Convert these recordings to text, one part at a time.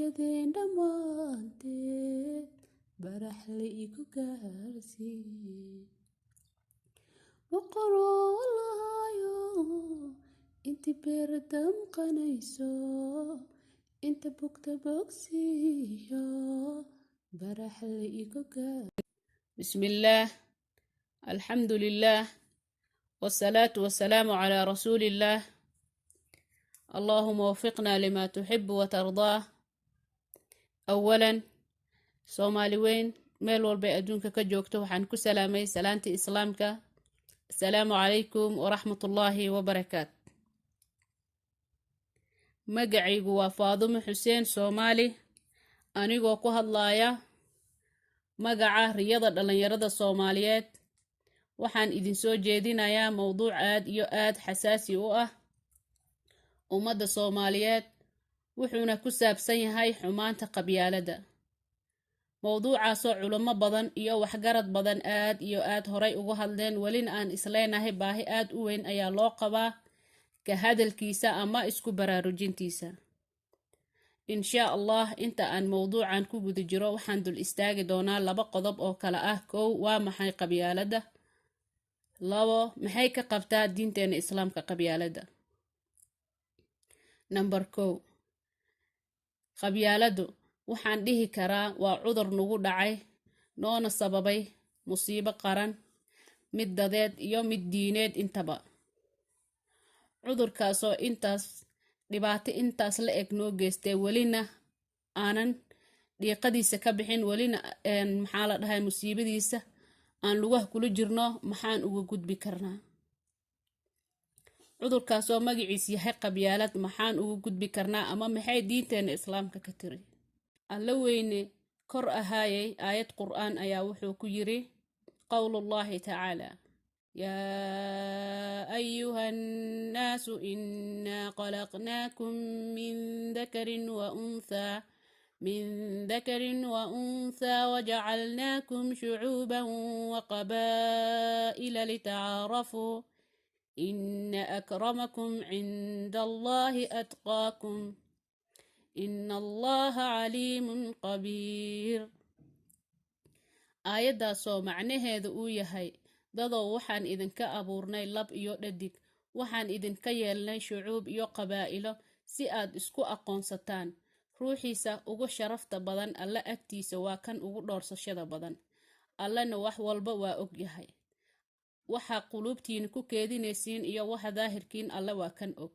hooyadeen dhammaanteed baraxle igu gaarsiiye boqoroo lahayo inti beer damqanayso inta bugta bogsiiyo baraxle igu gaar bismillaah alxamdulillaah wasalaatu wasalaamu calaa rasuulillaah اللهم وفقنا لما تحب وترضاه أولا سومالي وين ميل والبي أدونك كجوكتو وحان كسلامي سلامتي إسلامك السلام عليكم ورحمة الله وبركاته مقعيقو وفاضم حسين سومالي أنيقو كوهاللايا مقعه رياضة لن يرد الصوماليات وحان إذن سو جيدين يا موضوع آد حساسي ummadda Soomaaliyeed wuxuuna ku saabsan yahay xumaanta qabyaalada mowduucaasoo culimo badan iyo waxgarad badan aad horay ugu hadleen welina aan isleenahay baahi aad u weyn ayaa loo qabaa ka hadalkiisa ama isku baraarujintiisa insha Allah inta aan mowduucan ku guda jiro waxaan dul istaagi doonaa laba qodob oo kala ah kow waa maxay qabyaalada labo maxay ka qabtaa diinteena islaamka qabyaalada number 1 qabyaaladu waxaan dhihi karaa waa cudur nagu dhacay noona sababay musiibo qaran mid dadeed iyo mid diineed intaba cudurkaasoo dhibaato intaas la eg noo geystay welina aanan dhiiqadiisa ka bixin welina maxaa la dhahay musiibadiisa aan lugaha kula jirno maxaan uga gudbi karnaa cudurkaasoo magaciis yahay qabyaalad maxaan ugu gudbi karnaa ama maxay diinteena islaamka ka tiri alla weyne kor ahaayay aayad qur'aan ayaa wuxuu ku yiri qowlullaahi tacaala yaa ayuhan naasu innaa qalaqnaakum min dakarin wa unthaa wajacalnaakum shucuuban wa qabaa'ila litacaarafuu إن أكرمكم عند الله أتقاكم إن الله عليم قبير aayadaasoo macnaheedu uu yahay dadow waxaan idinka abuurnay lab iyo dhadig waxaan idinka yeelnay shucuub iyo qabaa'ilo si aad isku aqoonsataan ruuxiisa ugu sharafta badan alla agtiisa waa kan ugu dhoorsashada badan allana wax walba waa og yahay waxa qulubtiina ku keedinaysiin iyo waxa daahirkiin alla waa kan og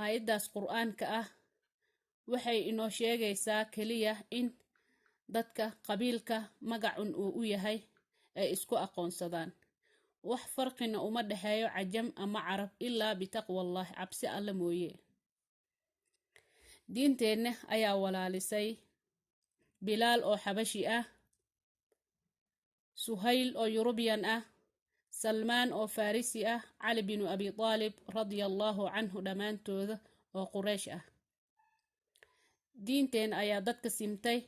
aayadaas qur'aanka ah waxay inoo sheegaysaa kaliya in dadka qabiilka magacun uu u yahay ay isku aqoonsadaan wax farqina uma dhaxeeyo cajam ama carab ilaa bitaqwallah cabsi alla mooye diinteena ayaa walaalisay bilaal oo xabashi ah suhayl oo yurubiyan ah salmaan oo farisi ah cali bin abi talib radiyallahu anhu dhamaantooda oo quraysh ah diinteena ayaa dadka simtay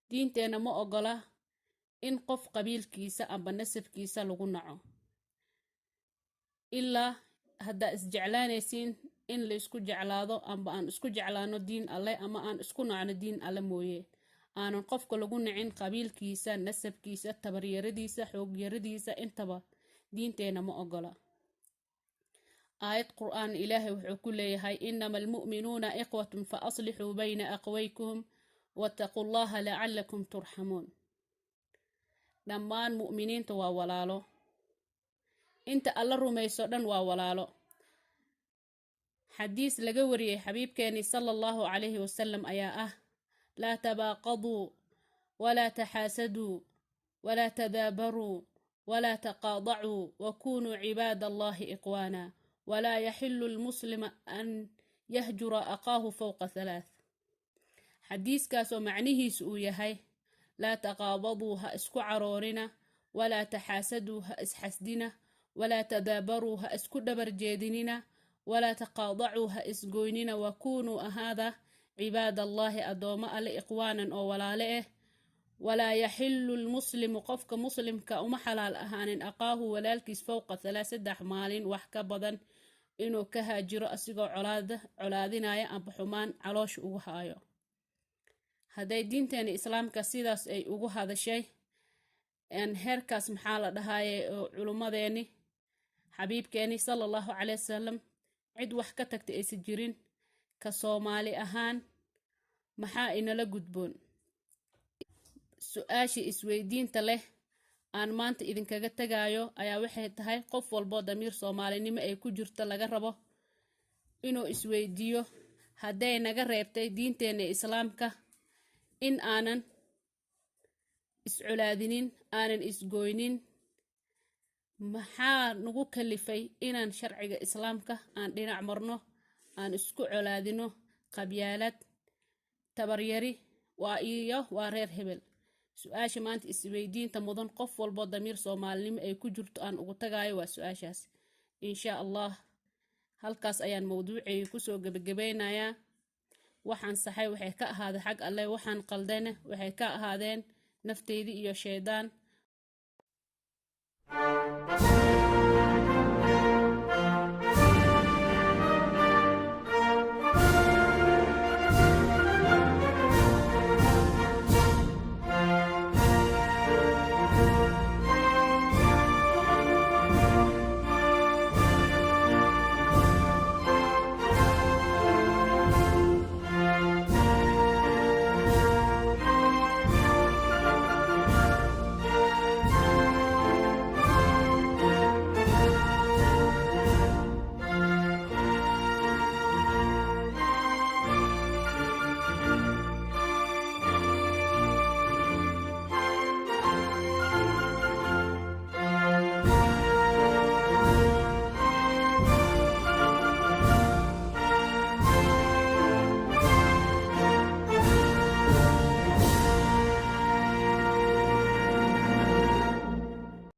diinteena ma ogola in qof qabiilkiisa amba nasabkiisa lagu naco ilaa hadda isjeclaanaysiin in la isku jeclaado amba aan isku jeclaano diin alle ama aan isku nacno diin alle mooye aanan qofka lagu nicin qabiilkiisa nasabkiisa tabaryaradiisa xoogyaradiisa intaba diinteena ma ogola aayad qur'aan ilaahay wuxuu ku leeyahay innamal mu'minuuna ikhwatun fa aslixuu bayna aqwaykum wattaqullaha la'allakum turhamuun dhammaan mu'miniinta waa walaalo inta alla rumayso dhan waa walaalo xadiis laga wariyay xabiibkeeni sallallahu alayhi wasallam ayaa ah laa tabaaqaduu walaa taxaasaduu walaa tadaabaruu ولا تقاضعوا وكونوا عباد الله إقوانا ولا يحل المسلم أن يهجر أخاه فوق 3 حديث كاسو معنيه سؤيهي لا تقابضوا اسكو عرورنا ولا تحاسدوا اسحسدنا ولا تدابروا اسكو دبر جيدننا ولا تقاضعوا اسقويننا وكونوا هذا عباد الله أدوما الإقوانا أو ولا لئه ولا يحل المسلم قفك مسلم كأم حلال أهان أقاه ولالكس فوق 3 مالين وحكا بدن إنو كهاجر أسيقو علادنا يا أبو حمان علوش أوهايو hadday diinteena islaamka sidaas ay ugu hadashay heerkaas maxaa la dhahaye culummadeeni xabiibkeeni sallallahu calayhi wasallam cid wax ka tagtay aysan jirin ka Soomaali ahaan maxaa inala gudboon su-aashii isweydiinta leh aan maanta idinkaga tagaayo ayaa waxay tahay qof walbo damiir Soomaalinimo ay ku jirto laga rabo inuu isweydiiyo hadday naga reebtay diinteena islaamka in aanan isculaadinin aanan isgoynin maxaa nagu kalifay inaan sharciga islaamka aan dhinac marno aan isku colaadino qabyaalad tabaryari waa reer hebel su-aasha maanta isweydiinta mudan qof walbo damiir Soomaalinimo ay ku jirto aan ugu tagaayo waa su-aashaas insha Allah halkaas ayaan mawduucay ku soo gabagabeynayaa waxaan saxay waxay ka ahaadeen xag alle waxaan qaldane waxay ka ahaadeen nafteydii iyo sheedaan